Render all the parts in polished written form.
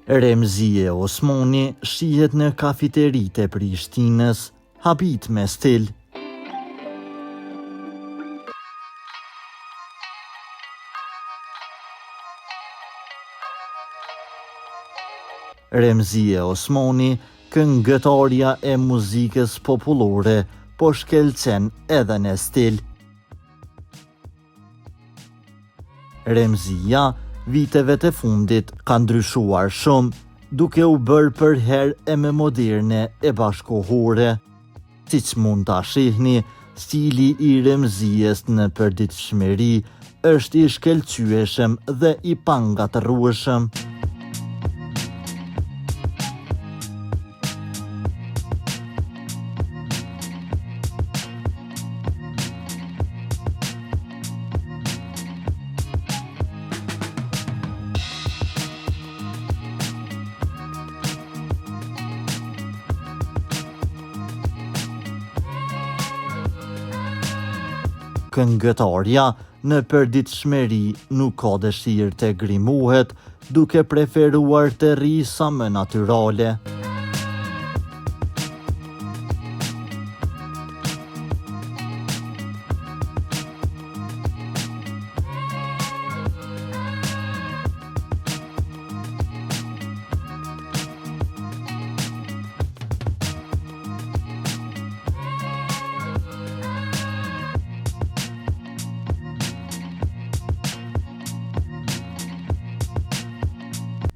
Remzie Osmani shihet në kafeteritë e Prishtinës, habit me stil. Remzie Osmani, këngëtarja e muzikës popullore, po shkelcen edhe në stil. Remzia, viteve të fundit ka ndryshuar shumë, duke u bërë për herë e me moderne e bashkohore. Siç mund ta shihni, stili i Remzies në përditshmëri është i shkëlqyeshëm dhe i pangatërueshëm. Këngëtarja në përditshmëri nuk ka dëshirë të grimuhet, duke preferuar të rrijë sa më natyrale.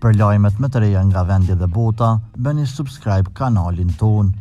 Për lajmet më të reja nga vendi dhe bota, bëni subscribe kanalin ton.